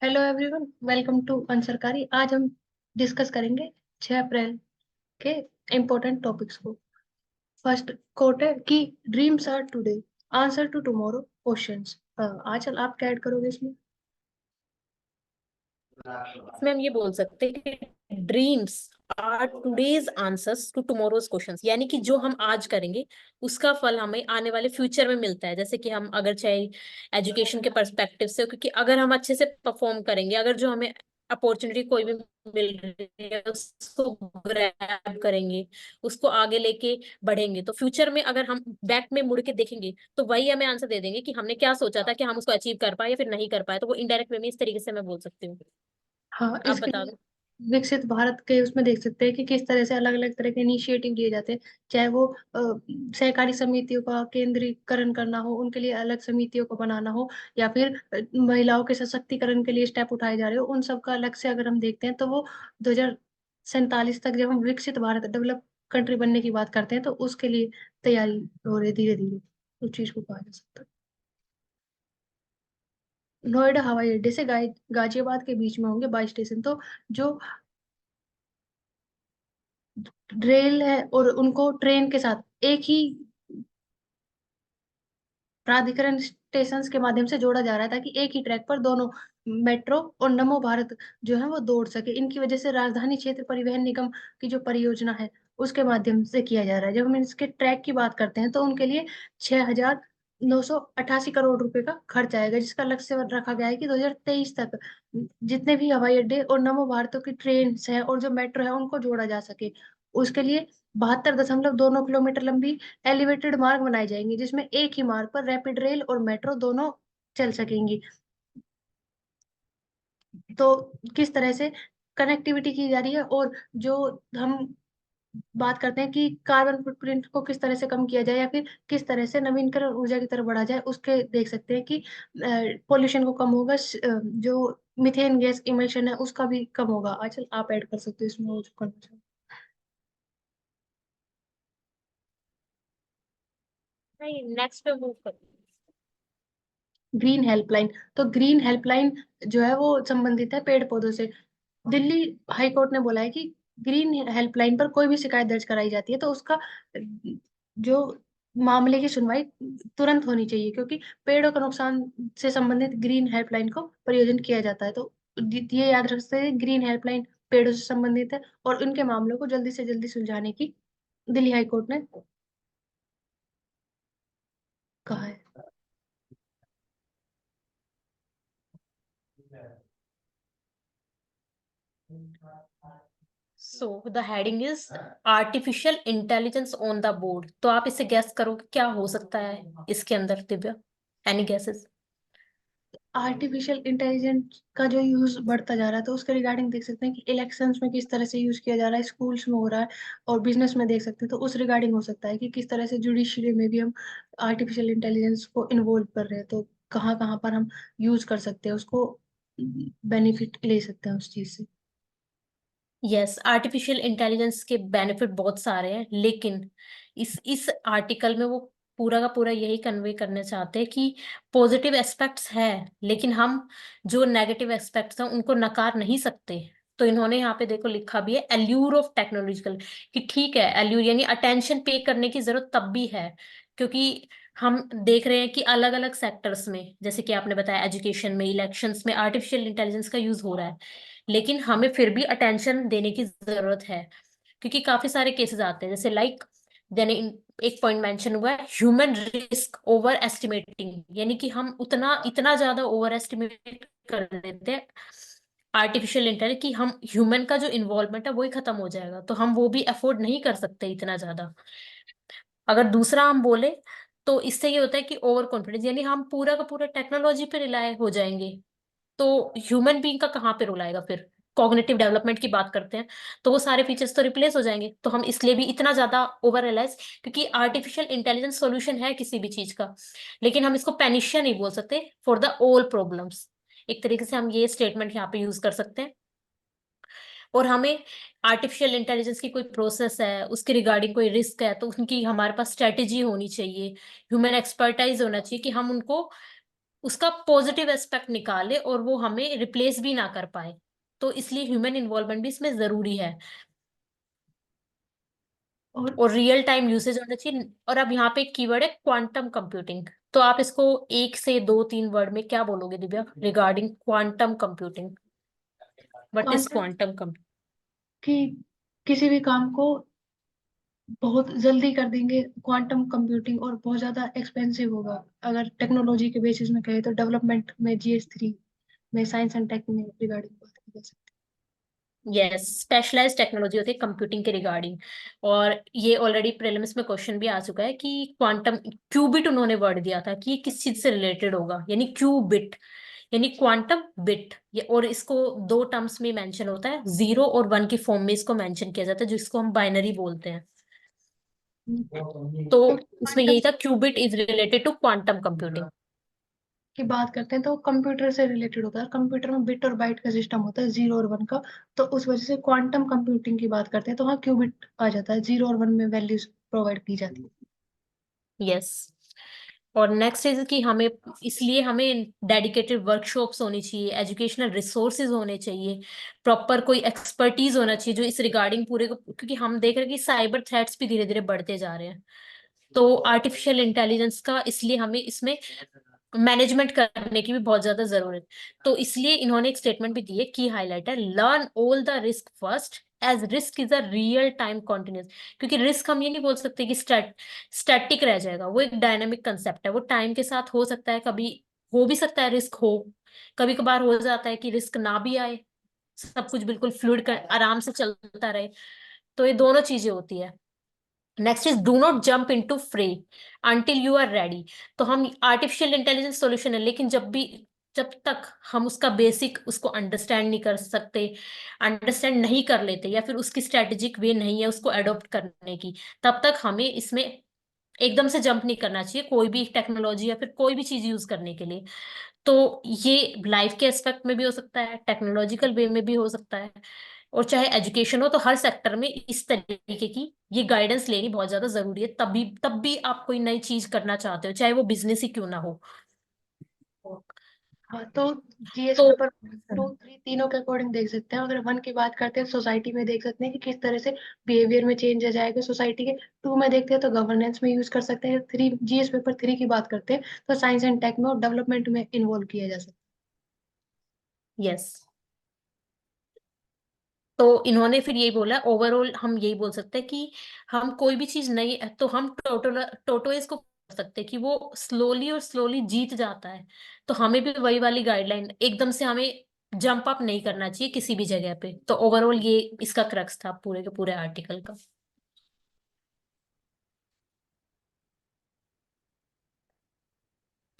Hello everyone, welcome to Unsarkari. आज हम discuss करेंगे 6 अप्रैल के इम्पोर्टेंट टॉपिक्स को। फर्स्ट कोट है कि dreams are today, answer to tomorrow questions. Aanchal, आप क्या ऐड करोगे इसमें? इसमें हम ये बोल सकते हैं कि dreams are today's answers to tomorrow's questions, यानी कि जो हम आज करेंगे उसका फल हमें आने वाले फ्यूचर में मिलता है। जैसे कि हम अगर चाहे एजुकेशन के पर्सपेक्टिव से, क्योंकि अगर हम अच्छे से परफॉर्म करेंगे, अगर जो हमें अपॉर्चुनिटी कोई भी मिल रही है उसको ग्रैब करेंगे, उसको आगे लेके बढ़ेंगे, तो फ्यूचर में अगर हम बैक में मुड़ के देखेंगे तो वही हमें आंसर दे देंगे कि हमने क्या सोचा था, कि हम उसको अचीव कर पाए या फिर नहीं कर पाए। तो वो इनडायरेक्ट वे में इस तरीके से मैं बोल सकती हूँ। हाँ, आप इसके बता लिए दो। विकसित भारत के उसमें देख सकते हैं कि किस तरह से अलग अलग तरह के इनिशिएटिव लिए जाते हैं। चाहे वो सहकारी समितियों का केंद्रीकरण करना हो, उनके लिए अलग समितियों को बनाना हो, या फिर महिलाओं के सशक्तिकरण के लिए स्टेप उठाए जा रहे हो, उन सब का अलग से अगर हम देखते हैं तो वो 2047 तक जब हम विकसित भारत डेवलप कंट्री बनने की बात करते हैं तो उसके लिए तैयारी हो रही है धीरे धीरे। उस चीज को कहा जा सकता है। नोएडा हवाई अड्डे से गाजियाबाद के बीच में होंगे 22 स्टेशन। तो जो रेल है और उनको ट्रेन के साथ एक ही प्राधिकरण स्टेशन के माध्यम से जोड़ा जा रहा है, ताकि एक ही ट्रैक पर दोनों मेट्रो और नमो भारत जो है वो दौड़ सके। इनकी वजह से राजधानी क्षेत्र परिवहन निगम की जो परियोजना है उसके माध्यम से किया जा रहा है। जब हम इसके ट्रैक की बात करते हैं तो उनके लिए 6,988 करोड़ रुपए का खर्च आएगा, जिसका लक्ष्य रखा गया है कि 2023 तक जितने भी हवाई अड्डे और नमो भारतों की ट्रेन है और जो मेट्रो है उनको जोड़ा जा सके। उसके लिए 72.2 किलोमीटर लंबी एलिवेटेड मार्ग बनाए जाएंगे, जिसमें एक ही मार्ग पर रैपिड रेल और मेट्रो दोनों चल सकेंगी। तो किस तरह से कनेक्टिविटी की जा रही है, और जो हम बात करते हैं कि कार्बन फुटप्रिंट को किस तरह से कम किया जाए या फिर किस तरह से नवीनकरण ऊर्जा की तरफ बढ़ा जाए, उसके देख सकते हैं कि पोल्यूशन को कम होगा। जो मिथेन गैस इमिशन है उसका भी कम होगा। आजकल आप ऐड कर सकते हो इसमें वो जो करना चाहो। नहीं, नेक्स्ट पे मूव कर। Green helpline. तो ग्रीन हेल्पलाइन जो है वो संबंधित है पेड़ पौधों से। दिल्ली हाई कोर्ट ने बोला है कि ग्रीन हेल्पलाइन पर कोई भी शिकायत दर्ज कराई जाती है तो उसका जो मामले की सुनवाई तुरंत होनी चाहिए, क्योंकि पेड़ों का नुकसान से संबंधित ग्रीन हेल्पलाइन को प्रयोजन किया जाता है। तो ये याद रख सकते हैं, ग्रीन हेल्पलाइन पेड़ों से संबंधित है और उनके मामलों को जल्दी से जल्दी सुलझाने की दिल्ली हाई कोर्ट ने कहा है। So the heading is artificial intelligence on the board. तो आप इसे गैस करो कि क्या हो सकता है इसके अंदर, Divya. Any guesses? Artificial intelligence का जो यूज बढ़ता जा रहा है तो उसके रिगार्डिंग देख सकते हैं कि इलेक्शंस में किस तरह से यूज किया जा रहा है, स्कूल्स में हो रहा है और बिजनेस में देख सकते हैं। तो उस रिगार्डिंग हो सकता है कि किस तरह से जुडिशरी में भी हम आर्टिफिशियल इंटेलिजेंस को इन्वॉल्व कर रहे हैं। तो कहाँ कहाँ पर हम यूज कर सकते हैं उसको, बेनिफिट ले सकते हैं उस चीज से। यस, आर्टिफिशियल इंटेलिजेंस के बेनिफिट बहुत सारे हैं, लेकिन इस आर्टिकल में वो पूरा का पूरा यही कन्वे करना चाहते हैं कि पॉजिटिव एस्पेक्ट्स है, लेकिन हम जो नेगेटिव एस्पेक्ट्स हैं उनको नकार नहीं सकते। तो इन्होंने यहाँ पे देखो लिखा भी है एल्यूर ऑफ टेक्नोलॉजिकल, कि ठीक है, एल्यूर यानी अटेंशन पे करने की जरूरत तब भी है, क्योंकि हम देख रहे हैं कि अलग अलग सेक्टर्स में, जैसे कि आपने बताया एजुकेशन में, इलेक्शंस में आर्टिफिशियल इंटेलिजेंस का यूज हो रहा है, लेकिन हमें फिर भी अटेंशन देने की जरूरत है। क्योंकि काफी सारे केसेस आते हैं, जैसे लाइक देने एक पॉइंट मेंशन हुआ है, ह्यूमन रिस्क ओवर एस्टिमेटिंग, यानी कि हम उतना इतना ज्यादा ओवर एस्टिमेट कर देते हैं आर्टिफिशियल इंटेलिजेंस कि हम ह्यूमन का जो इन्वॉल्वमेंट है वो ही खत्म हो जाएगा, तो हम वो भी अफोर्ड नहीं कर सकते इतना ज्यादा। अगर दूसरा हम बोले तो इससे ये होता है कि ओवर कॉन्फिडेंस, यानी हम पूरा का पूरा टेक्नोलॉजी पे रिलाय हो जाएंगे, तो ह्यूमन बीइंग का कहाँ पे रोल आएगा फिर। कॉग्निटिव डेवलपमेंट की बात करते हैं तो वो सारे फीचर्स तो रिप्लेस हो जाएंगे, तो हम इसलिए भी इतना ज्यादा ओवर रिलायंस, क्योंकि आर्टिफिशियल इंटेलिजेंस सॉल्यूशन है किसी भी चीज का, लेकिन हम इसको पैनिशिया नहीं बोल सकते फॉर द ऑल प्रॉब्लम्स। एक तरीके से हम ये स्टेटमेंट यहाँ पे यूज कर सकते हैं। और हमें आर्टिफिशियल इंटेलिजेंस की कोई प्रोसेस है, उसके रिगार्डिंग कोई रिस्क है, तो उनकी हमारे पास स्ट्रेटेजी होनी चाहिए, ह्यूमन एक्सपर्टाइज होना चाहिए कि हम उनको उसका पॉजिटिव एस्पेक्ट निकाले और वो हमें रिप्लेस भी ना कर पाए। तो इसलिए ह्यूमन इन्वॉल्वमेंट भी इसमें जरूरी है, और और रियल टाइम यूसेज होना चाहिए। और अब यहाँ पे एक कीवर्ड है क्वांटम कंप्यूटिंग। तो आप इसको एक से दो तीन वर्ड में क्या बोलोगे Divya, regarding quantum computing? What is quantum quantum computing? की किसी भी काम को बहुत जल्दी कर देंगे क्वांटम कंप्यूटिंग, और बहुत ज्यादा एक्सपेंसिव होगा। अगर टेक्नोलॉजी के बेसिस में कहे तो डेवलपमेंट में GS3 में साइंस एंड टेक में रिगार्डिंग बात की जा सकती यस, स्पेशलाइज्ड टेक्नोलॉजी होती है कंप्यूटिंग के रिगार्डिंग। और ये ऑलरेडी प्रीलिम्स में क्वेश्चन भी आ चुका है कि क्वांटम क्यूबिट उन्होंने वर्ड दिया था कि ये किस चीज से रिलेटेड होगा, यानी क्यूबिट यानी क्वांटम बिट। ये और इसको दो टर्म्स में मेंशन होता है, 0 और 1 की फॉर्म में इसको मेंशन किया जाता है, जिसको हम बाइनरी बोलते हैं। है। तो तो उसमें क्वांटम यही था, qubit is related to quantum computing. की बात करते हैं तो कंप्यूटर से रिलेटेड होता है। कंप्यूटर में बिट और बाइट का सिस्टम होता है, 0 और 1 का। तो उस वजह से क्वांटम कंप्यूटिंग की बात करते हैं तो हाँ क्यूबिट आ जाता है, 0 और 1 में वैल्यूज प्रोवाइड की जाती है। यस। और नेक्स्ट इज कि हमें, इसलिए हमें डेडिकेटेड वर्कशॉप्स होनी चाहिए, एजुकेशनल रिसोर्सेज होने चाहिए, प्रॉपर कोई एक्सपर्टीज होना चाहिए जो इस रिगार्डिंग पूरे को, क्योंकि हम देख रहे हैं कि साइबर थ्रेट्स भी धीरे धीरे बढ़ते जा रहे हैं। तो आर्टिफिशियल इंटेलिजेंस का इसलिए हमें इसमें मैनेजमेंट करने की भी बहुत ज्यादा जरूरत है। तो इसलिए इन्होंने एक स्टेटमेंट भी दी है, की हाईलाइट है, learn all the risk first as risk is a real time continuous. क्योंकि रिस्क हम ये नहीं बोल सकते कि स्टैटिक रह जाएगा, वो एक डायनेमिक कंसेप्ट है, वो टाइम के साथ हो सकता है, कभी हो भी सकता है रिस्क हो, कभी कभार हो जाता है कि रिस्क ना भी आए, सब कुछ बिल्कुल फ्लूइड कर आराम से चलता रहे। तो ये दोनों चीजें होती है। Next is do not jump into फ्रे अंटिल यू आर रेडी। तो हम आर्टिफिशियल इंटेलिजेंस सॉल्यूशन है, लेकिन जब तक हम उसका बेसिक उसको अंडरस्टैंड नहीं कर सकते, अंडरस्टैंड नहीं कर लेते, या फिर उसकी स्ट्रेटेजिक वे नहीं है उसको अडॉप्ट करने की, तब तक हमें इसमें एकदम से जंप नहीं करना चाहिए कोई भी टेक्नोलॉजी या फिर कोई भी चीज यूज करने के लिए। तो ये लाइफ के एस्पेक्ट में भी हो सकता है, टेक्नोलॉजिकल वे में भी हो सकता है, और चाहे एजुकेशन हो, तो हर सेक्टर में इस तरीके की ये गाइडेंस लेनी बहुत ज्यादा जरूरी है। तब भी आप कोई नई चीज करना चाहते हो, चाहे वो बिजनेस ही क्यों ना हो। हाँ तो GS तो पेपर 2, 3 तीनों के अकॉर्डिंग देख सकते हैं। अगर 1 की बात करते हैं सोसाइटी में देख सकते हैं कि किस तरह से बिहेवियर में चेंज आ जाएगा सोसाइटी के। 2 में देखते हैं तो गवर्नेंस में यूज कर सकते हैं। GS पेपर 3 की बात करते हैं तो साइंस एंड टेक में और डेवलपमेंट में इन्वॉल्व किया जा सकता यस, तो इन्होंने फिर यही बोला, ओवरऑल हम यही बोल सकते हैं कि हम कोई भी चीज नहीं, तो हम टोटोइज को कर सकते हैं कि वो स्लोली और स्लोली जीत जाता है। तो हमें भी वही वाली गाइडलाइन, एकदम से हमें जंप अप नहीं करना चाहिए किसी भी जगह पे। तो ओवरऑल ये इसका क्रक्स था पूरे के पूरे आर्टिकल का।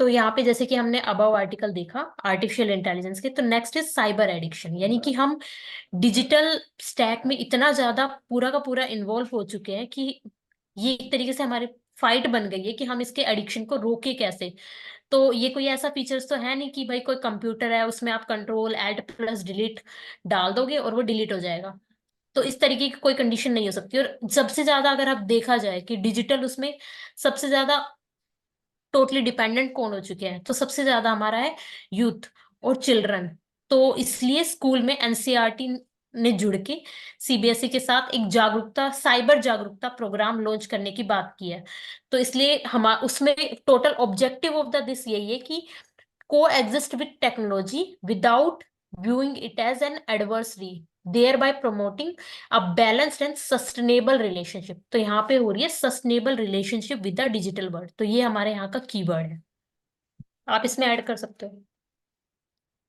तो यहाँ पे जैसे कि हमने अबव आर्टिकल देखा आर्टिफिशियल इंटेलिजेंस के, तो नेक्स्ट इज साइबर एडिक्शन, यानी कि हम डिजिटल स्टैक में इतना ज्यादा पूरा का पूरा इन्वॉल्व हो चुके हैं कि ये एक तरीके से हमारी फाइट बन गई है कि हम इसके एडिक्शन को रोके कैसे। तो ये कोई ऐसा फीचर्स तो है नहीं कि भाई कोई कंप्यूटर है उसमें आप कंट्रोल एल्ट प्लस डिलीट डाल दोगे और वो डिलीट हो जाएगा। तो इस तरीके की कोई कंडीशन नहीं हो सकती। और सबसे ज्यादा अगर आप देखा जाए कि डिजिटल उसमें सबसे ज्यादा टोटली डिपेंडेंट कौन हो चुके हैं, तो सबसे ज्यादा हमारा है यूथ और चिल्ड्रन। तो इसलिए स्कूल में एनसीईआरटी ने जुड़ के सीबीएसई के साथ एक जागरूकता, साइबर जागरूकता प्रोग्राम लॉन्च करने की बात की है। तो इसलिए हम उसमें total objective of the this यही है कि coexist with technology without viewing it as an adversary, thereby promoting a balanced and sustainable relationship। तो यहाँ पे हो रही है sustainable relationship with the digital world, तो ये हमारे यहाँ का कीवर्ड है, आप इसमें ऐड कर सकते हो। है।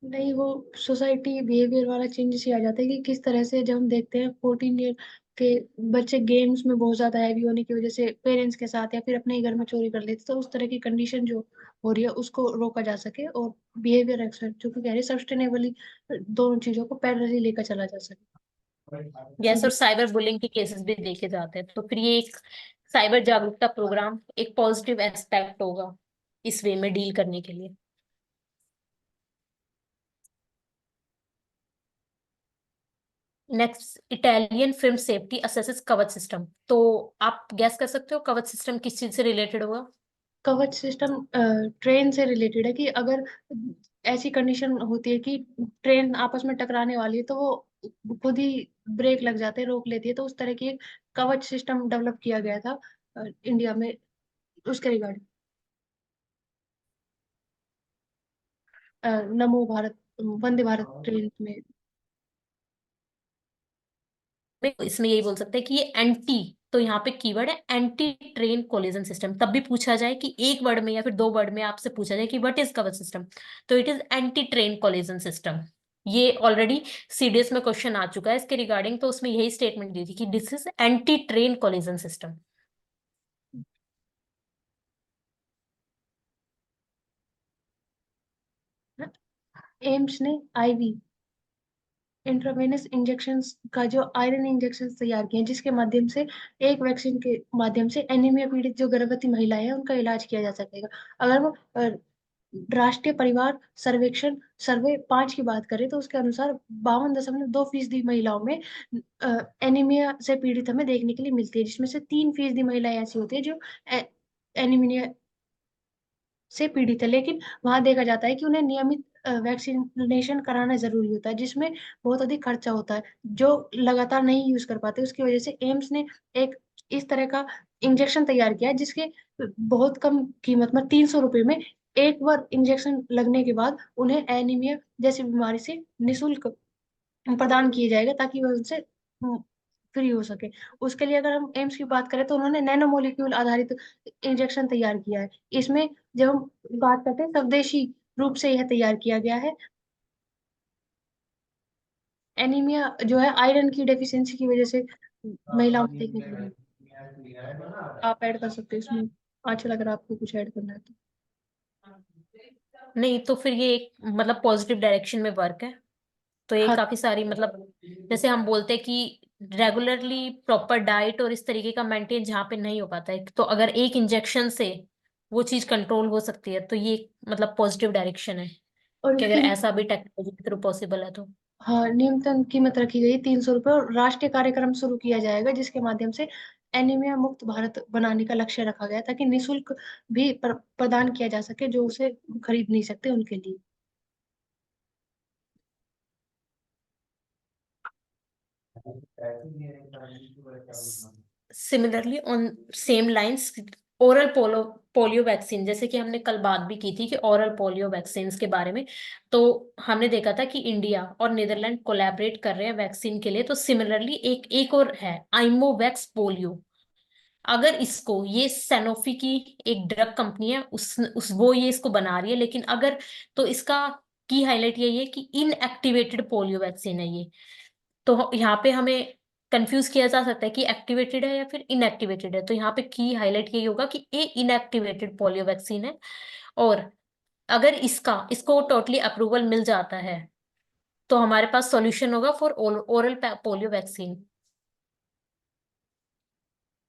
नहीं, वो सोसाइटी बिहेवियर वाला चेंजेस ही आ जाता है कि किस तरह से जब हम देखते हैं 14 ईयर के बच्चे गेम्स में बहुत ज्यादा हैवी होने की वजह से पेरेंट्स के साथ या फिर अपने ही घर में चोरी कर लेते, तो उस तरह की कंडीशन जो हो रही है उसको रोका जा सके, और बिहेवियर एक्शन जो कि कह रहे सस्टेनेबली दोनों चीजों को पैरेलली लेकर चला जा सके। यस, और साइबर बुलिंग के केसेस भी देखे जाते हैं, तो फिर ये एक साइबर जागरूकता प्रोग्राम एक पॉजिटिव एस्पेक्ट होगा इस वे में डील करने के लिए। Next, Italian film safety assesses कवच सिस्टम। तो आप गैस कर सकते हो कवच सिस्टम किस चीज से रिलेटेड होगा? कवच सिस्टम ट्रेन से रिलेटेड है कि अगर ऐसी कंडीशन होती है कि ट्रेन आपस में टकराने वाली है तो वो खुद ही ब्रेक लग जाते हैं, रोक लेती है, तो उस तरह की एक कवच सिस्टम डेवलप किया गया था इंडिया में उसके रिगार्डिंग। नमो भारत, वंदे भारत ट्रेन में। इसमें यही बोल सकते हैं कि ये एंटी, तो यहाँ पे कीवर्ड है एंटी ट्रेन कोलिजन सिस्टम। तब भी पूछा जाए कि एक वर्ड में या फिर दो वर्ड में आपसे पूछा जाए कि व्हाट इज कवच सिस्टम, तो it is anti train collision system. ये ऑलरेडी सीडीएस में क्वेश्चन आ चुका है इसके रिगार्डिंग, तो उसमें यही स्टेटमेंट दी थी कि this is anti train collision system. AIIMS ने आईवी इंट्रावेनस इंजेक्शन का जो आयरन इंजेक्शन तैयार किए हैं, जिसके माध्यम से एक वैक्सीन के माध्यम से एनीमिया पीड़ित जो गर्भवती महिलाएं हैं उनका इलाज किया जा सकेगा। अगर वो राष्ट्रीय परिवार सर्वेक्षण सर्वे 5 की बात करें तो उसके अनुसार 52.2% महिलाओं में एनीमिया से पीड़ित हमें देखने के लिए मिलती है, जिसमें से 3% महिलाएं ऐसी होती है जो एनीमिया से पीड़ित है। लेकिन वहां देखा जाता है कि उन्हें नियमित वैक्सीनेशन कराना जरूरी होता है, जिसमें बहुत अधिक खर्चा होता है, जो लगातार नहीं यूज कर पाते। उसकी वजह से एम्स ने एक इस तरह का इंजेक्शन तैयार किया है, जिसके बहुत कम कीमत में 300 रुपये में एक बार इंजेक्शन लगने के बाद उन्हें एनीमिया जैसी बीमारी से निशुल्क प्रदान किए जाएगा, ताकि वह उनसे फ्री हो सके। उसके लिए अगर हम एम्स की बात करें तो उन्होंने नैनो मोलिक्यूल आधारित इंजेक्शन तैयार किया है। इसमें जब हम बात करते हैं स्वदेशी रूप से यह तैयार किया गया है। एनीमिया जो है आयरन की डेफिशिएंसी की वजह से महिलाओं में देखने के लिए मिलता है। आप ऐड कर सकते हैं इसमें, अच्छा लग रहा है आपको कुछ ऐड करना है तो। नहीं तो फिर ये एक मतलब पॉजिटिव डायरेक्शन में वर्क है। तो ये हाँ, काफी सारी मतलब, जैसे हम बोलते हैं कि रेगुलरली प्रॉपर डाइट और इस तरीके का मेंटेन जहाँ पे नहीं हो पाता है, तो अगर एक इंजेक्शन से वो चीज कंट्रोल हो सकती है, तो ये मतलब पॉजिटिव डायरेक्शन है और कि अगर इसकी ऐसा भी टेक्नोलॉजी के थ्रू पॉसिबल है तो। हाँ, न्यूनतम कीमत रखी गई 300 रुपये, और राष्ट्रीय कार्यक्रम शुरू किया जाएगा जिसके माध्यम से एनीमिया मुक्त भारत बनाने का लक्ष्य रखा गया, ताकि निशुल्क भी प्रदान किया जा सके जो उसे खरीद नहीं सकते उनके लिए। Similarly on same lines, oral polo polio vaccine, जैसे कि हमने कल बात भी की थी कि ओरल पोलियो वैक्सीन के बारे में, तो हमने देखा था कि इंडिया और नीदरलैंड कोलैबोरेट कर रहे हैं वैक्सीन के लिए। तो सिमिलरली एक एक और है आइमोवैक्स पोलियो। अगर इसको, ये सैनोफी की एक ड्रग कंपनी है, उस वो ये इसको बना रही है, लेकिन अगर, तो इसका की हाईलाइट यही है कि इनएक्टिवेटेड पोलियो वैक्सीन है ये। तो यहाँ पे हमें कंफ्यूज किया जा सकता है कि एक्टिवेटेड है या फिर इनएक्टिवेटेड है, तो यहाँ पे की हाईलाइट यही होगा कि ये इनएक्टिवेटेड पोलियो वैक्सीन है। और अगर इसको टोटली अप्रूवल मिल जाता है, तो हमारे पास सॉल्यूशन होगा फॉर ओरल पोलियो वैक्सीन।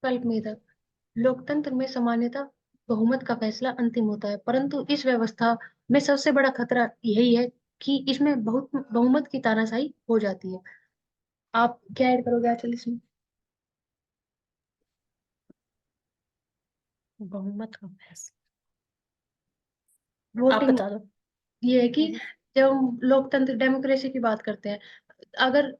कल्प मेधक, लोकतंत्र में सामान्यतः बहुमत का फैसला अंतिम होता है, परंतु इस व्यवस्था में सबसे बड़ा खतरा यही है कि इसमें बहुत बहुमत की तानाशाही हो जाती है। आप क्या ऐड करोगे आचल इसमें? बहुमत का फैसला, आप वोटिंग बता दो। ये है कि जब हम लोकतंत्र डेमोक्रेसी की बात करते हैं, अगर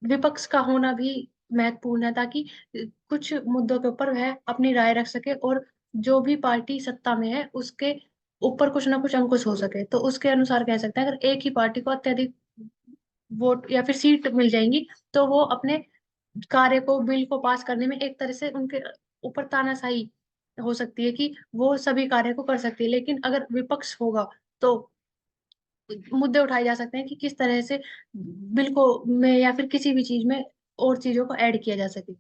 विपक्ष का होना भी महत्वपूर्ण है, ताकि कुछ मुद्दों के ऊपर वह अपनी राय रख सके, और जो भी पार्टी सत्ता में है उसके ऊपर कुछ ना कुछ अंकुश हो सके। तो उसके अनुसार कह सकते हैं, अगर एक ही पार्टी को अत्यधिक वोट या फिर सीट मिल जाएंगी तो वो अपने कार्य को, बिल को पास करने में एक तरह से उनके ऊपर तानाशाही हो सकती है कि वो सभी कार्य को कर सकती है। लेकिन अगर विपक्ष होगा तो मुद्दे उठाए जा सकते हैं कि किस तरह से बिल को में या फिर किसी भी चीज में और चीजों को ऐड किया जा सके।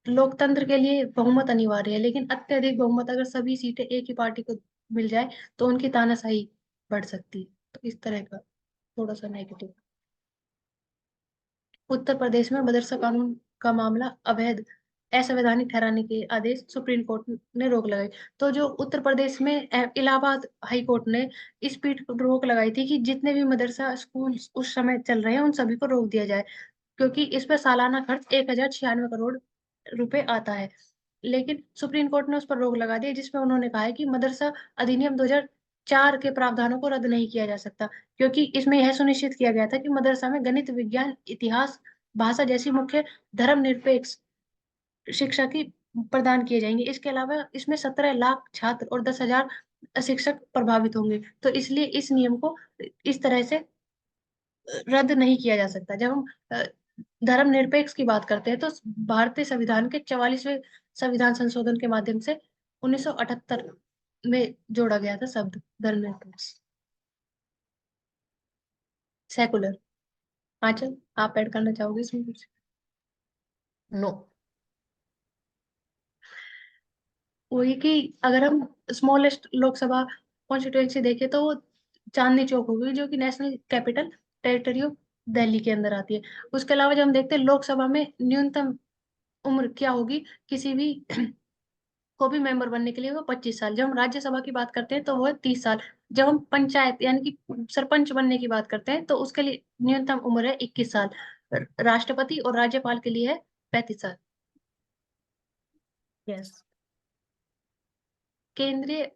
लोकतंत्र के लिए बहुमत अनिवार्य है, लेकिन अत्यधिक बहुमत अगर सभी सीटें एक ही पार्टी को मिल जाए तो उनकी तानाशाही बढ़ सकती है। तो इस तरह का थोड़ा सा नेगेटिव। उत्तर प्रदेश में मदरसा कानून का मामला अवैध असंवैधानिक ठहराने के आदेश सुप्रीम कोर्ट ने रोक लगाई। तो जो उत्तर प्रदेश में इलाहाबाद हाई कोर्ट ने इस पीठ पर रोक लगाई थी कि जितने भी मदरसा स्कूल उस समय चल रहे हैं उन सभी को रोक दिया जाए, क्योंकि इस पर सालाना खर्च 1096 करोड़ रुपए आता है। लेकिन सुप्रीम कोर्ट ने उस पर रोक लगा दी, जिसमें उन्होंने कहा है कि मदरसा अधिनियम 2004 के प्रावधानों को रद्द नहीं किया जा सकता, क्योंकि इसमें यह सुनिश्चित किया गया था कि मदरसा में गणित, विज्ञान, इतिहास, भाषा जैसी मुख्य धर्मनिरपेक्ष शिक्षा की प्रदान किए जाएंगे। इसके अलावा इसमें 17 लाख छात्र और 10,000 शिक्षक प्रभावित होंगे, तो इसलिए इस नियम को इस तरह से रद्द नहीं किया जा सकता। जब हम धर्मनिरपेक्ष की बात करते हैं तो भारतीय संविधान के 44वें संविधान संशोधन के माध्यम से 1978 में जोड़ा गया था शब्द धर्मनिरपेक्ष। सेकुलर। आंचल, आप ऐड करना चाहोगे इसमें कुछ? नो। वही कि अगर हम स्मॉलेस्ट लोकसभा कॉन्स्टिट्यूएंसी देखें तो वो चांदनी चौक होगी, जो कि national capital territory of Delhi के अंदर आती है। उसके अलावा जब हम देखते हैं लोकसभा में न्यूनतम उम्र क्या होगी किसी भी को भी मेंबर बनने के लिए, वो 25 साल। जब हम राज्यसभा की बात करते हैं तो वो है 30 साल। जब हम पंचायत यानी कि सरपंच बनने की बात करते हैं तो उसके लिए न्यूनतम उम्र है 21 साल। राष्ट्रपति और राज्यपाल के लिए है 35 साल। यस। केंद्रीय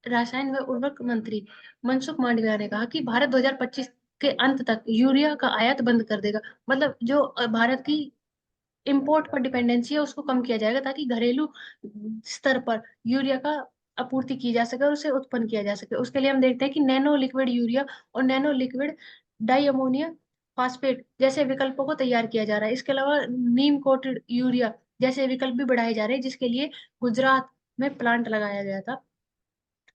रसायन व उर्वरक मंत्री मनसुख मांडविया ने कहा कि भारत 2025 के अंत तक यूरिया का आयात बंद कर देगा। मतलब जो भारत की इंपोर्ट पर डिपेंडेंसी है उसको कम किया जाएगा, ताकि घरेलू स्तर पर यूरिया का आपूर्ति की जा सके और उसे उत्पन्न किया जा सके। उसके लिए हम देखते हैं कि नैनो लिक्विड यूरिया और nano liquid di ammonia phosphate जैसे विकल्पों को तैयार किया जा रहा है। इसके अलावा नीम कोटेड यूरिया जैसे विकल्प भी बढ़ाए जा रहे हैं, जिसके लिए गुजरात में प्लांट लगाया गया था,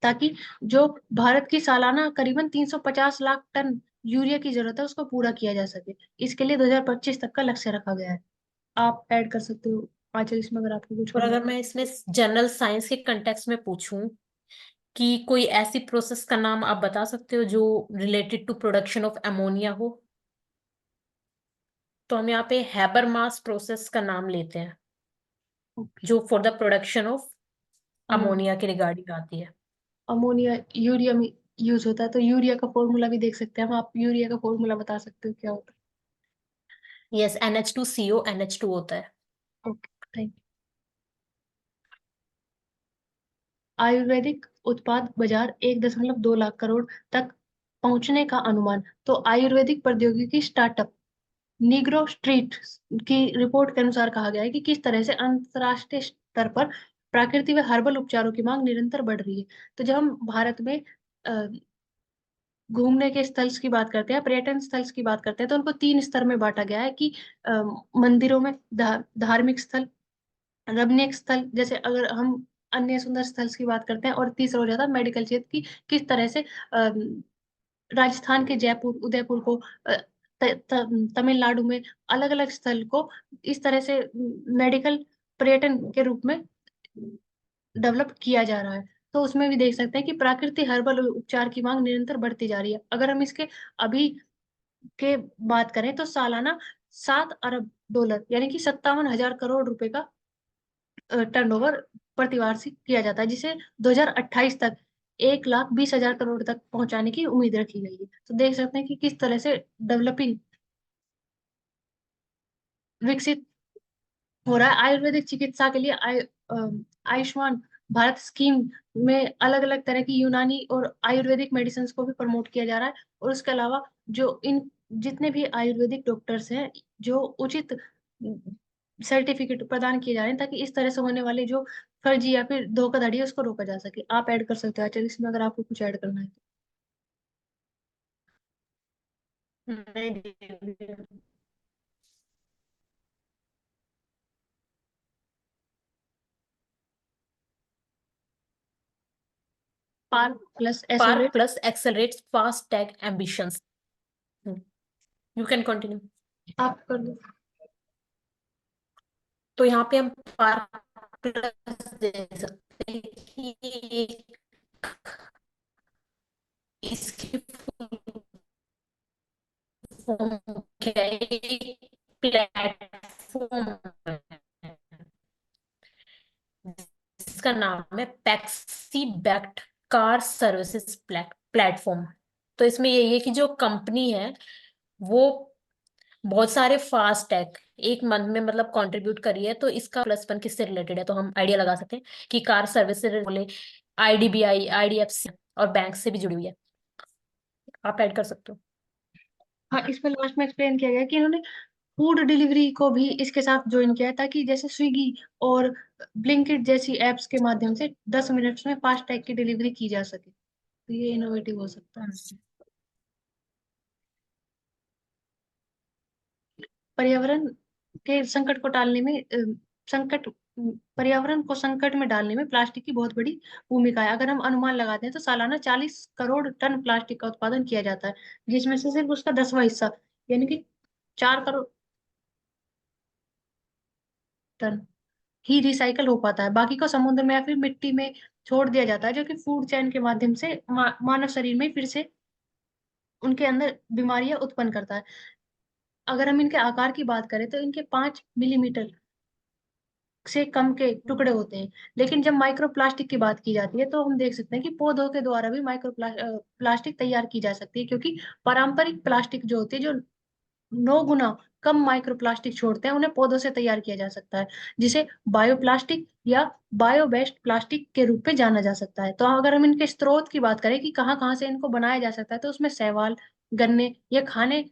ताकि जो भारत की सालाना करीबन 350 लाख टन यूरिया की जरूरत है उसको पूरा किया जा सके। इसके लिए 2025 तक का लक्ष्य रखा गया है। आप ऐड कर सकते हो आंचल इसमें, अगर आपको कुछ और करना अगर है। मैं इसमें जनरल साइंस के कंटेक्स्ट में पूछूं कि कोई ऐसी प्रोसेस का नाम आप बता सकते हो जो related to production of ammonia हो, तो हम यहाँ पे हैबरमास प्रोसेस का नाम लेते हैं, ओके। जो for the production of ammonia. Ammonia के रिगार्डिंग आती है। अमोनिया यूरिया में यूज होता है, तो यूरिया का फॉर्मूला भी देख सकते हैं हम। आप यूरिया का फॉर्मूला बता सकते हो क्या होता यस, NH2CO NH2 होता है। है? Okay, thank you. आयुर्वेदिक उत्पाद बाजार 1.2 लाख करोड़ तक पहुंचने का अनुमान। तो आयुर्वेदिक प्रौद्योगिकी स्टार्टअप निग्रो स्ट्रीट की रिपोर्ट के अनुसार कहा गया है कि किस तरह से अंतरराष्ट्रीय स्तर पर प्राकृतिक व हर्बल उपचारों की मांग निरंतर बढ़ रही है। तो जब हम भारत में अ, घूमने के स्थल्स की बात करते हैं, पर्यटन स्थल्स की बात करते हैं, तो उनको 3 स्तर में बांटा गया है कि अ, मंदिरों में धार्मिक स्थल, रमणीक स्थल, जैसे अगर हम अन्य सुंदर स्थल्स की बात करते हैं, और तीसरा हो जाता है मेडिकल क्षेत्र की किस तरह से राजस्थान के जयपुर, उदयपुर को तमिलनाडु में अलग अलग स्थल को इस तरह से मेडिकल पर्यटन के रूप में डेवलप किया जा रहा है। तो उसमें भी देख सकते हैं कि प्राकृतिक हर्बल उपचार की मांग निरंतर बढ़ती जा रही है। अगर हम इसके अभी के बात करें तो सालाना $7 अरब यानी कि 57,000 करोड़ रुपए का टर्नओवर प्रतिवार्षिक किया जाता है, जिसे 2028 तक 1,20,000 करोड़ तक पहुंचाने की उम्मीद रखी गई है। तो देख सकते हैं कि किस तरह से डेवलपिंग, विकसित हो रहा है। आयुर्वेदिक चिकित्सा के लिए आयुष्मान भारत स्कीम में अलग अलग तरह की यूनानी और आयुर्वेदिक मेडिसिन को भी प्रमोट किया जा रहा है। और उसके अलावा जो इन जितने भी आयुर्वेदिक डॉक्टर्स हैं, जो उचित सर्टिफिकेट प्रदान किए जा रहे हैं, ताकि इस तरह से होने वाले जो फर्जी या फिर धोखाधड़ी है उसको रोका जा सके। आप ऐड कर सकते हो आचार्य इसमें, अगर आपको कुछ ऐड करना है तो। नहीं। Park plus Spark एसोलेट। plus accelerates fast tag ambitions. You can continue. आप कर दो। तो यहाँ पे हम पार्क प्लस दे सकते हैं कि इसकी फॉर्म क्या है, प्लेटफॉर्म जिसका नाम है पैक्सी बैक्ड कार सर्विसेज प्लेटफॉर्म। तो इसमें यही है कि जो कंपनी है वो बहुत सारे फास्ट टैग एक मंथ में मतलब कंट्रीब्यूट करी है, तो इसका प्लस 1 किससे रिलेटेड है, तो हम आइडिया लगा सकते हैं कि कार सर्विस से बोले, आईडीबीआई, आईडीएफसी और बैंक से भी जुड़ी हुई है। आप ऐड कर सकते हो। हाँ, इसमें लास्ट में एक्सप्लेन किया गया है कि इन्होंने फूड डिलीवरी को भी इसके साथ ज्वाइन किया है, ताकि जैसे स्विगी और ब्लिंकिट जैसी एप्स के माध्यम से 10 मिनट्स में फास्ट टैग की डिलीवरी की जा सके। तो ये इनोवेटिव हो सकता है। हम्म। पर्यावरण के संकट को टालने में संकट पर्यावरण को संकट में डालने में प्लास्टिक की बहुत बड़ी भूमिका है। अगर हम अनुमान लगाते हैं तो सालाना 40 करोड़ टन प्लास्टिक का उत्पादन किया जाता है, जिसमें से सिर्फ उसका 10वां हिस्सा, यानी कि 4 करोड़ टन ही रिसाइकल हो पाता है। बाकी को समुद्र में या फिर मिट्टी में छोड़ दिया जाता है, जो कि फूड चेन के माध्यम से मानव शरीर में फिर से उनके अंदर बीमारियां उत्पन्न करता है। अगर हम इनके आकार की बात करें तो इनके 5 मिलीमीटर से कम के टुकड़े होते हैं। लेकिन जब माइक्रो प्लास्टिक की बात की जाती है तो हम देख सकते हैं कि पौधों के द्वारा भी माइक्रो प्लास्टिक तैयार की जा सकती है, क्योंकि पारंपरिक प्लास्टिक जो होती है, जो 9 गुना कम माइक्रो प्लास्टिक छोड़ते हैं, उन्हें पौधों से तैयार किया जा सकता है, जिसे बायोप्लास्टिक या बायोबेस्ड प्लास्टिक के रूप में जाना जा सकता है। तो अगर हम इनके स्रोत की बात करें कि कहाँ कहाँ से इनको बनाया जा सकता है, तो उसमें शैवाल, गन्ने या खाने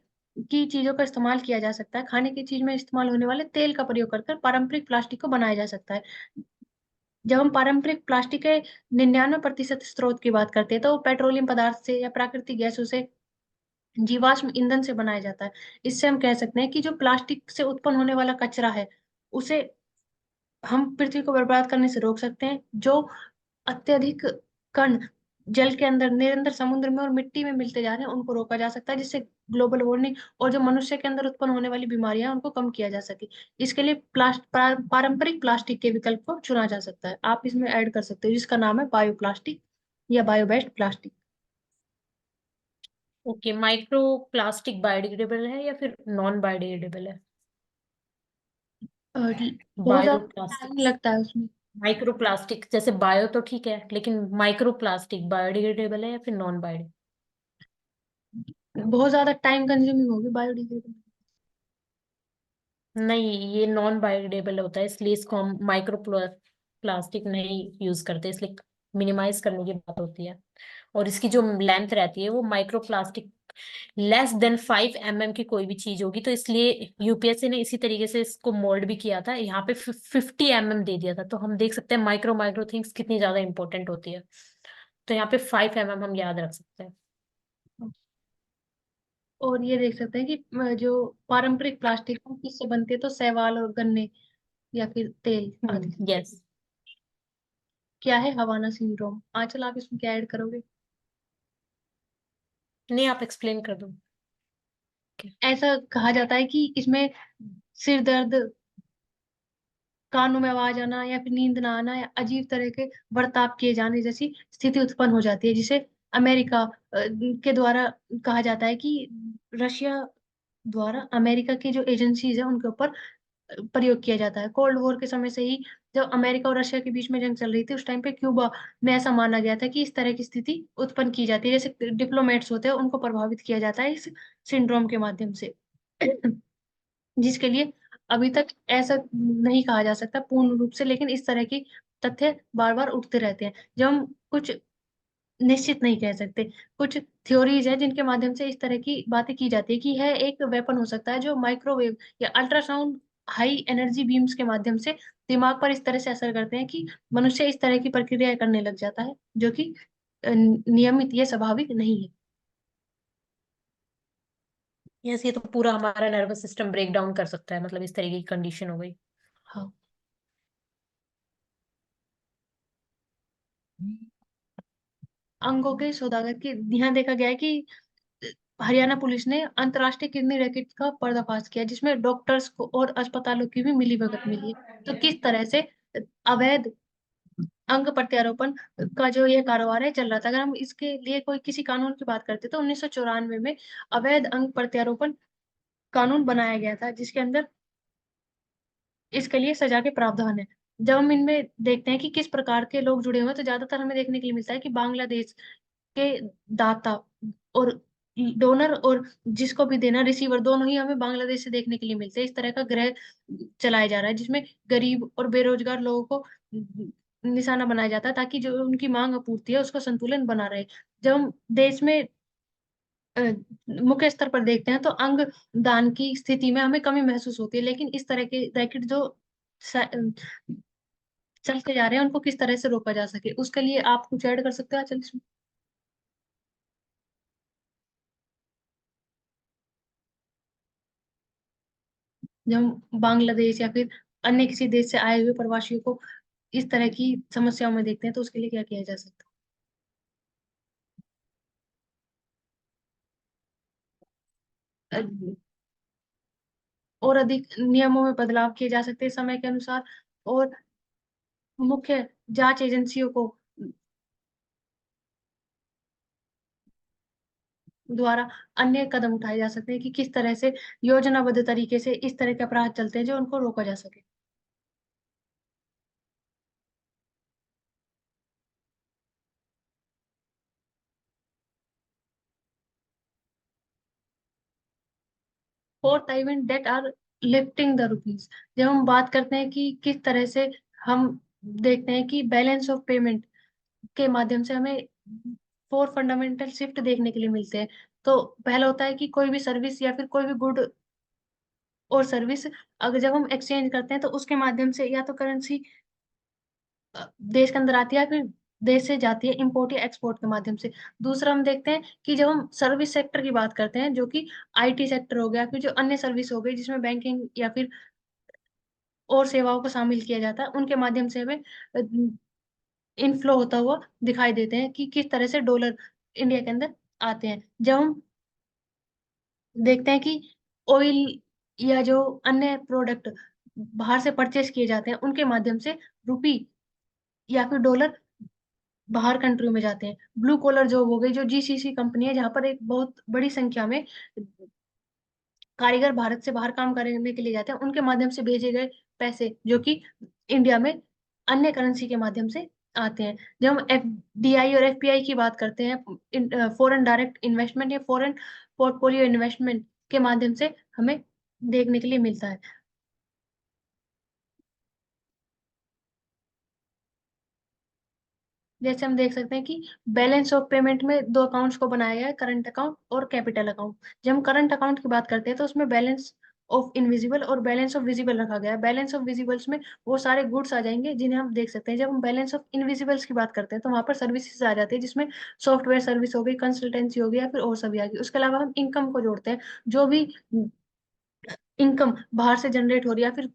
की चीजों का इस्तेमाल किया जा सकता है। खाने की चीज में इस्तेमाल होने वाले तेल का प्रयोग कर पारंपरिक प्लास्टिक को बनाया जा सकता है। जब हम पारंपरिक प्लास्टिक के 99% स्रोत की बात करते हैं, तो वो पेट्रोलियम पदार्थ से या प्राकृतिक गैसों से, जीवाश्म ईंधन से बनाया जाता है। इससे हम कह सकते हैं कि जो प्लास्टिक से उत्पन्न होने वाला कचरा है, उसे हम पृथ्वी को बर्बाद करने से रोक सकते हैं। जो अत्यधिक कण जल के अंदर निरंतर समुद्र में और मिट्टी में मिलते जा रहे हैं, उनको रोका जा सकता है, जिससे ग्लोबल वार्मिंग और जो मनुष्य के अंदर उत्पन्न होने वाली बीमारियां हैं, उनको कम किया जा सके। इसके लिए पारंपरिक प्लास्टिक के विकल्प को चुना जा सकता है। आप इसमें ऐड कर सकते हो, जिसका नाम है बायोप्लास्टिक या biobased plastic. Okay, micro plastic biodegradable है या फिर नॉन बायोडिग्रेडेबल है? और बहुत बायो ज्यादा प्लास्टिक, टाइम लगता है उसमें। माइक्रो प्लास्टिक, जैसे बायो तो ठीक है, लेकिन माइक्रो प्लास्टिक बायोडिग्रेडेबल है या फिर नॉन बायो? बहुत ज्यादा टाइम कंज्यूमिंग होगी बायोडिग्रेडेबल। नहीं, ये नॉन बायोडिग्रेडेबल होता है, इसलिए इसको हम माइक्रो प्लास्टिक नहीं यूज करते, इसलिए मिनिमाइज करने की बात होती है। और इसकी जो लेंथ रहती है वो micro plastic less than 5 mm की कोई भी चीज होगी, तो इसलिए यूपीएससी ने इसी तरीके से इसको मोल्ड भी किया था, यहाँ पे 50 mm दे दिया था। तो हम देख सकते हैं माइक्रो माइक्रो थिंग्स कितनी ज्यादा इंपॉर्टेंट होती है। तो यहाँ पे 5 mm हम याद रख सकते हैं। और ये देख सकते हैं कि जो पारंपरिक प्लास्टिक है, किससे बनती है, तो शैवाल और गन्ने या फिर तेल आदि से। यस। क्या है हवाना सिंड्रोम? आंचल, आप इसमें क्या ऐड करोगे? नहीं, आप एक्सप्लेन कर दो। ऐसा कहा जाता है कि इसमें सिर दर्द, कानों में आवाज आना या फिर नींद ना आना या अजीब तरह के बर्ताव किए जाने जैसी स्थिति उत्पन्न हो जाती है, जिसे अमेरिका के द्वारा कहा जाता है कि रशिया द्वारा अमेरिका की जो एजेंसीज है उनके ऊपर प्रयोग किया जाता है। कोल्ड वॉर के समय से ही, जब अमेरिका और रशिया के बीच में जंग चल रही थी, उस टाइम पे क्यूबा में ऐसा माना गया था कि इस तरह की स्थिति उत्पन्न की जाती है, जैसे डिप्लोमेट्स होते हैं उनको प्रभावित किया जाता है इस सिंड्रोम के माध्यम से। जिसके लिए अभी तक ऐसा नहीं कहा जा सकता पूर्ण रूप से, लेकिन इस तरह की तथ्य बार बार उठते रहते हैं, जो हम कुछ निश्चित नहीं कह सकते। कुछ थ्योरीज है जिनके माध्यम से इस तरह की बातें की जाती है कि यह एक वेपन हो सकता है, जो माइक्रोवेव या अल्ट्रासाउंड हाई एनर्जी बीम्स के माध्यम से दिमाग पर इस तरह से असर करते हैं कि मनुष्य इस तरह की प्रक्रिया करने लग जाता है, जो कि नियमित या स्वाभाविक नहीं है। यस, ये तो पूरा हमारा नर्वस सिस्टम ब्रेक डाउन कर सकता है, मतलब इस तरीके की कंडीशन हो गई। हाँ। अंगों के सौदागर की यहाँ देखा गया है कि हरियाणा पुलिस ने अंतर्राष्ट्रीय किडनी रैकेट का पर्दाफाश किया, जिसमें डॉक्टर्स को और अस्पतालों की भी मिलीभगत मिली है। तो किस तरह से अवैध अंग प्रत्यारोपण का जो ये कारोबार है चल रहा था। अगर हम इसके लिए कोई किसी कानून की बात करते तो 1994 में अवैध अंग प्रत्यारोपण कानून बनाया गया था, जिसके अंदर इसके लिए सजा के प्रावधान है। जब हम इनमें देखते हैं कि किस प्रकार के लोग जुड़े हुए हैं, तो ज्यादातर हमें देखने के लिए मिलता है कि बांग्लादेश के दाता और डोनर और जिसको भी देना, रिसीवर, दोनों ही हमें बांग्लादेश से देखने के लिए मिलते हैं। इस तरह का ग्रह चलाया जा रहा है जिसमें गरीब और बेरोजगार लोगों को निशाना बनाया जाता है, ताकि जो उनकी मांग आपूर्ति है उसका संतुलन बना रहे। जब हम देश में अ, मुख्य स्तर पर देखते हैं तो अंग दान की स्थिति में हमें कमी महसूस होती है, लेकिन इस तरह के रैकेट जो चलते जा रहे हैं उनको किस तरह से रोका जा सके, उसके लिए आप कुछ ऐड कर सकते हो? चल इसमें जब हम बांग्लादेश या फिर अन्य किसी देश से आए हुए प्रवासियों को इस तरह की समस्याओं में देखते हैं तो उसके लिए क्या किया जा सकता है? और अधिक नियमों में बदलाव किए जा सकते हैं समय के अनुसार, और मुख्य जांच एजेंसियों को द्वारा अन्य कदम उठाए जा सकते हैं कि किस तरह से योजनाबद्ध तरीके से इस तरह के अपराध चलते हैं जो उनको रोका जा सके। Fourth event that are lifting the rupees. जब हम बात करते हैं कि किस तरह से हम देखते हैं कि बैलेंस ऑफ पेमेंट के माध्यम से हमें फोर फंडामेंटल शिफ्ट देखने के लिए मिलते हैं। तो पहला होता है कि कोई भी सर्विस या फिर कोई भी गुड और सर्विस अगर जब हम एक्सचेंज करते हैं तो उसके माध्यम से या तो करेंसी देश के अंदर आती है या फिर देश से जाती है इंपोर्ट या एक्सपोर्ट के माध्यम से। दूसरा हम देखते हैं कि जब हम सर्विस सेक्टर की बात करते हैं जो कि आईटी सेक्टर हो गया, फिर जो अन्य सर्विस हो गई जिसमें बैंकिंग या फिर और सेवाओं को शामिल किया जाता है, उनके माध्यम से हमें इनफ्लो होता हुआ दिखाई देते हैं कि किस तरह से डॉलर इंडिया के अंदर आते हैं। जब हम देखते हैं कि ऑयल या जो अन्य प्रोडक्ट बाहर से परचेस किए जाते हैं उनके माध्यम से रुपी या फिर डॉलर बाहर कंट्री में जाते हैं। ब्लू कॉलर जॉब हो गई, जो जीसीसी कंपनी है जहां पर एक बहुत बड़ी संख्या में कारीगर भारत से बाहर काम करने के लिए जाते हैं, उनके माध्यम से भेजे गए पैसे जो कि इंडिया में अन्य करेंसी के माध्यम से आते हैं। जब हम एफडीआई और एफपीआई की बात करते हैं, फॉरेन डायरेक्ट इन्वेस्टमेंट या फॉरेन पोर्टफोलियो इन्वेस्टमेंट के माध्यम से हमें देखने के लिए मिलता है। जैसे हम देख सकते हैं कि बैलेंस ऑफ पेमेंट में दो अकाउंट्स को बनाया गया है, करंट अकाउंट और कैपिटल अकाउंट। जब हम करंट अकाउंट की बात करते हैं तो उसमें बैलेंस ऑफ इनविजिबल और बैलेंस ऑफ विजिबल रखा गया है। बैलेंस ऑफ विजिबल्स में वो सारे गुड्स आ जाएंगे जिन्हें हम देख सकते हैं। जब हम बैलेंस ऑफ इनविजिबल्स की बात करते हैं तो वहां पर सर्विसेज आ जाती है जिसमें सॉफ्टवेयर सर्विस हो गई, कंसल्टेंसी हो गई या फिर और सभी आ गई। उसके अलावा हम इनकम को जोड़ते हैं, जो भी इनकम बाहर से जनरेट हो रही है या फिर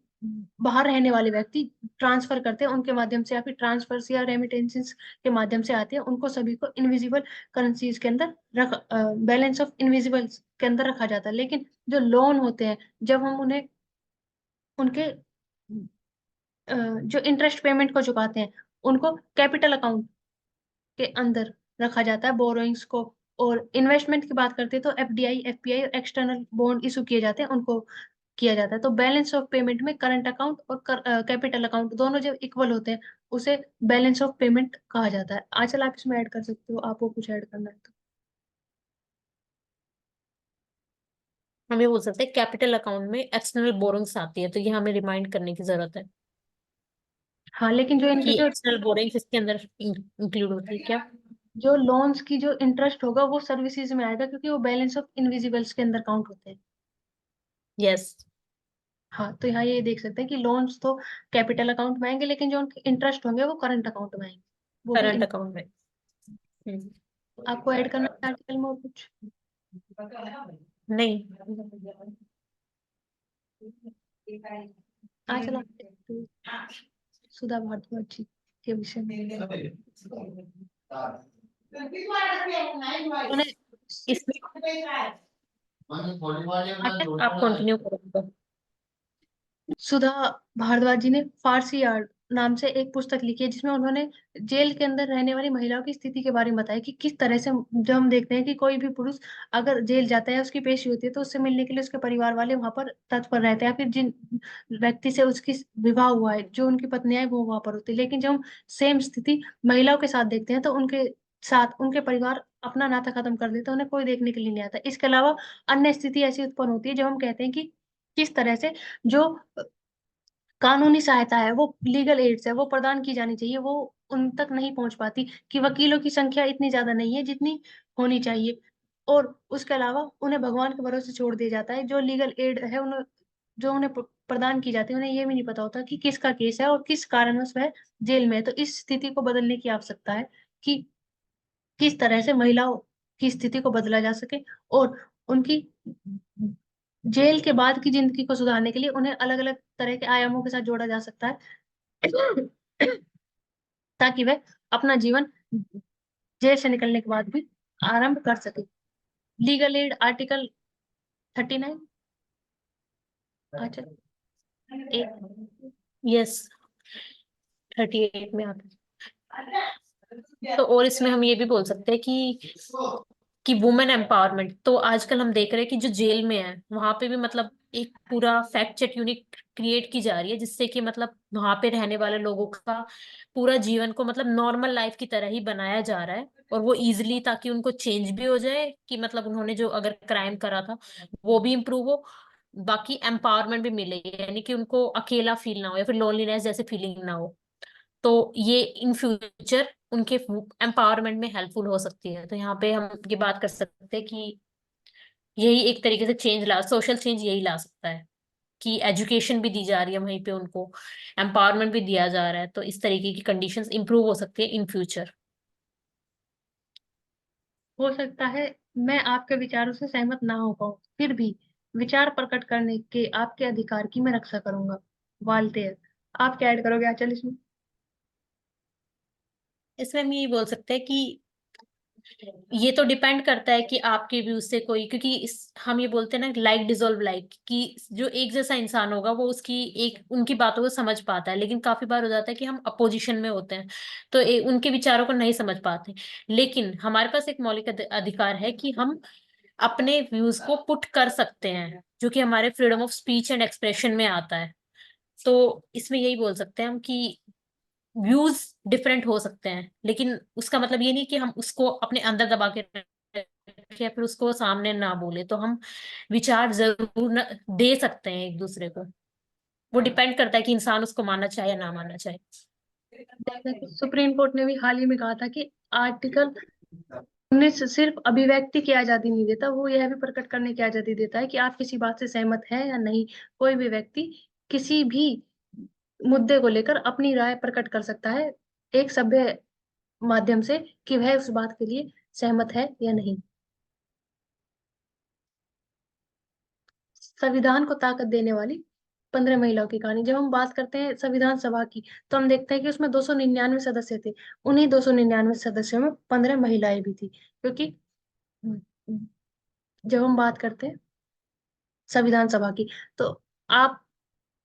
बाहर रहने वाले व्यक्ति ट्रांसफर करते हैं उनके माध्यम से या फिर ट्रांसफर या रेमिटेंसेस के माध्यम से आते हैं, उनको सभी को इनविजिबल करेंसीज के अंदर रख बैलेंस ऑफ इनविजिबल्स के अंदर रखा जाता है। लेकिन जो लोन होते हैं जब हम उन्हें उनके जो इंटरेस्ट पेमेंट को चुकाते हैं उनको कैपिटल अकाउंट के अंदर रखा जाता है, बोरोइंग्स को। और इन्वेस्टमेंट की बात करते हैं तो एफडीआई एफपीआई और एक्सटर्नल बॉन्ड इशू किए जाते हैं, उनको किया जाता है। तो बैलेंस ऑफ पेमेंट में करंट अकाउंट और कैपिटल अकाउंट दोनों जब इक्वल होते हैं उसे बैलेंस ऑफ पेमेंट कहा जाता है। आजकल आप इसमें ऐड कर सकते हो, आपको कुछ ऐड करना है तो। हम ये बोल सकते हैं कैपिटल अकाउंट में एक्सटर्नल बोरोइंग्स आती है, तो ये हमें रिमाइंड करने की जरूरत है हाँ, लेकिन जो इनके कि जो एक्सटर्नल बोरोइंग्स इसके अंदर इंक्लूड होती है क्या। जो लोन्स की जो इंटरेस्ट होगा वो सर्विसेज में आएगा क्योंकि वो बैलेंस ऑफ इनविजिबल्स के अंदर काउंट होते हैं। यस। हाँ, तो यहाँ ये देख सकते हैं कि लोन्स तो कैपिटल अकाउंट में आएंगे लेकिन जो उनके इंटरेस्ट होंगे वो करंट अकाउंट में आएंगे, वो भी करंट अकाउंट में। हम्म। आपको ऐड करना है आर्टिकल में और कुछ? नहीं। आज चला सुधा भारद्वाज जी के विषय में उन्होंने इसमें आप कंटिन्यू करो। सुधा भारद्वाज जी ने फारसी आर्ट नाम से एक पुस्तक लिखी है जिसमें उन्होंने जेल के अंदर रहने वाली महिलाओं की स्थिति के बारे में बताया कि किस तरह से जब हम देखते हैं कि कोई भी पुरुष अगर जेल जाता है उसकी पेशी होती है तो उससे मिलने के लिए उसके परिवार वाले वहां पर तत्पर रहते हैं, फिर जिन व्यक्ति से उसकी विवाह हुआ है जो उनकी पत्नियां हैं वो वहां पर होती है। लेकिन जब हम सेम स्थिति महिलाओं के साथ देखते हैं तो उनके साथ उनके परिवार अपना नाता खत्म कर देते हैं, उन्हें कोई देखने के लिए नहीं आता। इसके अलावा अन्य स्थिति ऐसी उत्पन्न होती है जब हम कहते हैं कि किस तरह से जो कानूनी सहायता है, वो लीगल एड्स है, वो प्रदान की जानी चाहिए, वो उन तक नहीं पहुंच पाती, कि वकीलों की संख्या इतनी ज्यादा नहीं है जितनी होनी चाहिए। और उसके अलावा उन्हें भगवान के भरोसे छोड़ दिया जाता है। जो लीगल एड है उन्हें, जो उन्हें प्रदान की जाती है, उन्हें ये भी नहीं पता होता कि किसका केस है और किस कारणवश वह जेल में है। तो इस स्थिति को बदलने की आवश्यकता है कि किस तरह से महिलाओं की स्थिति को बदला जा सके, और उनकी जेल के बाद की जिंदगी को सुधारने के लिए उन्हें अलग अलग तरह के आयामों के साथ जोड़ा जा सकता है, ताकि वह अपना जीवन जेल से निकलने के बाद भी आरंभ कर सके। Legal aid article 39। अच्छा, एक। यस, 38 में आता है। तो और इसमें हम ये भी बोल सकते हैं कि वुमेन एम्पावरमेंट, तो आजकल हम देख रहे हैं कि जो जेल में है वहां पे भी मतलब एक पूरा फैक्ट चेक यूनिट क्रिएट की जा रही है, जिससे कि मतलब वहां पे रहने वाले लोगों का पूरा जीवन को मतलब नॉर्मल लाइफ की तरह ही बनाया जा रहा है, और वो इजिली, ताकि उनको चेंज भी हो जाए कि मतलब उन्होंने जो अगर क्राइम करा था वो भी इम्प्रूव हो, बाकी एम्पावरमेंट भी मिले, यानी कि उनको अकेला फील ना हो या फिर लोनलीनेस जैसे फीलिंग ना हो। तो ये इन फ्यूचर उनके एम्पावरमेंट में हेल्पफुल हो सकती है। तो यहाँ पे हम ये बात कर सकते हैं कि यही एक तरीके से सोशल चेंज यही ला सकता है, कि एजुकेशन भी दी जा रही है वहीं पे उनको, एम्पावरमेंट भी दिया जा रहा है, तो इस तरीके की कंडीशंस इंप्रूव हो सकती है इन फ्यूचर। हो सकता है मैं आपके विचारों से सहमत ना हो पाऊं, फिर भी विचार प्रकट करने के आपके अधिकार की मैं रक्षा करूंगा। वालतेयर। आप क्या ऐड करोगे आंचल इसमें? इसमें हम ये बोल सकते हैं कि ये तो डिपेंड करता है कि आपके व्यूज से कोई, क्योंकि हम ये बोलते हैं ना, लाइक डिसॉल्व लाइक, कि जो एक जैसा इंसान होगा वो उसकी एक उनकी बातों को समझ पाता है, लेकिन काफी बार हो जाता है कि हम अपोजिशन में होते हैं तो उनके विचारों को नहीं समझ पाते। लेकिन हमारे पास एक मौलिक अधिकार है कि हम अपने व्यूज को पुट कर सकते हैं, जो कि हमारे freedom of speech and expression में आता है। तो इसमें यही बोल सकते हैं हम कि व्यूज डिफरेंट हो सकते हैं, लेकिन उसका मतलब ये नहीं कि हम उसको अपने अंदर दबा के रखें या फिर उसको सामने ना बोले। तो हम विचार जरूर दे सकते हैं एक दूसरे को। वो डिपेंड करता है कि इंसान उसको मानना चाहे या ना मानना चाहे। जैसा कि सुप्रीम कोर्ट ने भी हाल ही में कहा था कि आर्टिकल 19 सिर्फ अभिव्यक्ति की आजादी नहीं देता, वो यह भी प्रकट करने की आजादी देता है कि आप किसी बात से सहमत हैं या नहीं। कोई भी व्यक्ति किसी भी मुद्दे को लेकर अपनी राय प्रकट कर सकता है, एक सभ्य माध्यम से, कि वह उस बात के लिए सहमत है या नहीं। संविधान को ताकत देने वाली 15 महिलाओं की कहानी। जब हम बात करते हैं संविधान सभा की, तो हम देखते हैं कि उसमें 299 सदस्य थे। उन्हीं 299 सदस्यों में 15 महिलाएं भी थी, क्योंकि जब हम बात करते हैं संविधान सभा की, तो आप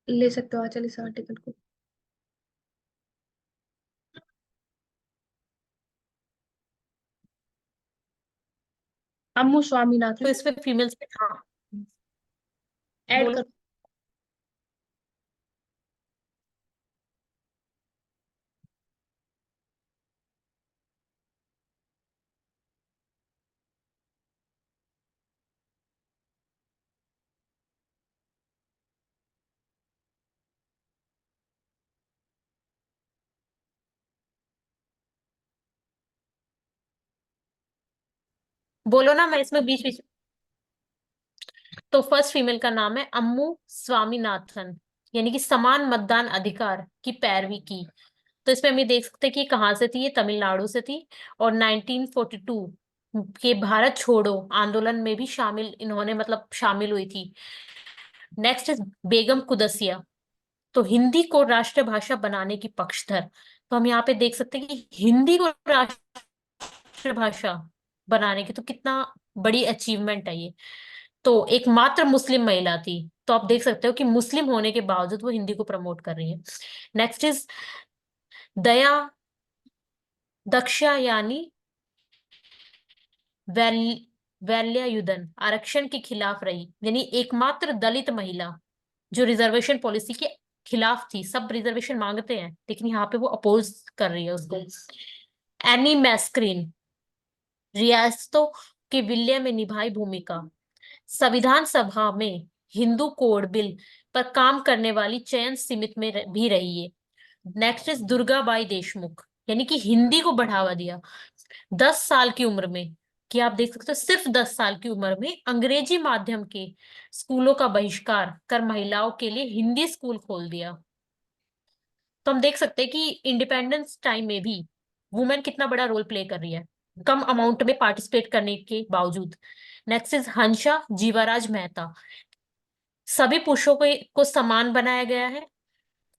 ले सकते हो आंचल इस आर्टिकल को। अम्मू तो स्वामीनाथन। इसमें फीमेल्स पे, हाँ, ऐड बोलो। कर। बोलो ना, मैं इसमें बीच बीच। तो फर्स्ट फीमेल का नाम है अम्मू स्वामीनाथन, यानी कि समान मतदान अधिकार की पैरवी की। तो इसमें हम ये देख सकते हैं कि ये कहाँ से थी, ये तमिलनाडु से थी, और 1942 के भारत छोड़ो आंदोलन में भी शामिल इन्होंने मतलब शामिल हुई थी। नेक्स्ट इज बेगम कुदसिया, तो हिंदी को राष्ट्रभाषा बनाने की पक्षधर। तो हम यहाँ पे देख सकते हैं कि हिंदी को राष्ट्रभाषा बनाने की तो कितना बड़ी अचीवमेंट है ये। तो एकमात्र मुस्लिम महिला थी, तो आप देख सकते हो कि मुस्लिम होने के बावजूद वो हिंदी को प्रमोट कर रही है। नेक्स्ट इज दया दक्षा, यानी वैल वैल्यायुधन आरक्षण के खिलाफ रही, यानी एकमात्र दलित महिला जो रिजर्वेशन पॉलिसी के खिलाफ थी। सब रिजर्वेशन मांगते हैं लेकिन यहाँ पे वो अपोज कर रही है उसको। एनी मैस्क्रीन, रियासतों के विलय में निभाई भूमिका, संविधान सभा में हिंदू कोड बिल पर काम करने वाली चयन समिति में भी रही है। नेक्स्ट इज दुर्गाबाई देशमुख, यानी कि हिंदी को बढ़ावा दिया। 10 साल की उम्र में, कि आप देख सकते हो सिर्फ 10 साल की उम्र में अंग्रेजी माध्यम के स्कूलों का बहिष्कार कर महिलाओं के लिए हिंदी स्कूल खोल दिया। तो हम देख सकते हैं कि इंडिपेंडेंस टाइम में भी वुमेन कितना बड़ा रोल प्ले कर रही है, कम अमाउंट में पार्टिसिपेट करने के बावजूद। नेक्स्ट इज हंसा जीवाराज मेहता, सभी पुरुषों को समान बनाया गया है,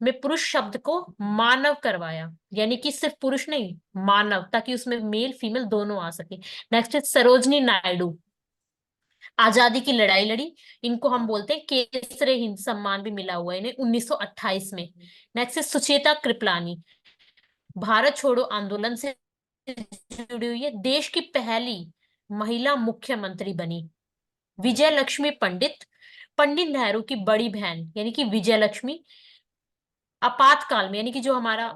में पुरुष शब्द को मानव करवाया, यानी कि सिर्फ पुरुष नहीं, मानव, ताकि उसमें मेल फीमेल दोनों आ सके। नेक्स्ट इज सरोजनी नायडू, आजादी की लड़ाई लड़ी, इनको हम बोलते हैं केसरे हिंद सम्मान भी मिला हुआ है इन्हें 1928 में। नेक्स्ट इज सुचेता कृपलानी, भारत छोड़ो आंदोलन से जुड़ी हुई है, देश की पहली महिला मुख्यमंत्री बनी। विजय लक्ष्मी पंडित, पंडित नेहरू की बड़ी बहन, यानी कि विजय लक्ष्मी, आपातकाल में, यानी कि जो हमारा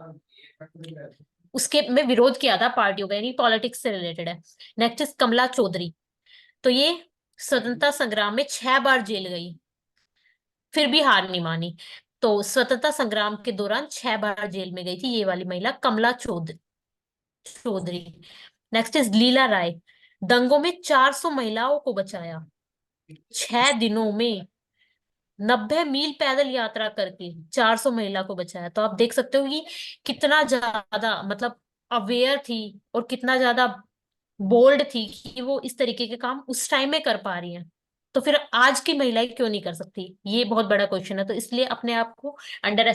उसके में विरोध किया था पार्टियों का, यानी पॉलिटिक्स से रिलेटेड है। नेक्स्ट इज कमला चौधरी, तो ये स्वतंत्रता संग्राम में 6 बार जेल गई, फिर भी हार नहीं मानी। तो स्वतंत्रता संग्राम के दौरान 6 बार जेल में गई थी ये वाली महिला कमला चौधरी। नेक्स्ट इज लीला राय, दंगों में 400 महिलाओं को बचाया, 6 दिनों में 90 मील पैदल यात्रा करके 400 महिला को बचाया। तो आप देख सकते हो कि कितना ज्यादा मतलब अवेयर थी और कितना ज्यादा बोल्ड थी कि वो इस तरीके के काम उस टाइम में कर पा रही हैं। तो फिर आज की महिलाएं क्यों नहीं कर सकती, ये बहुत बड़ा क्वेश्चन है। तो इसलिए अपने आप को अंडर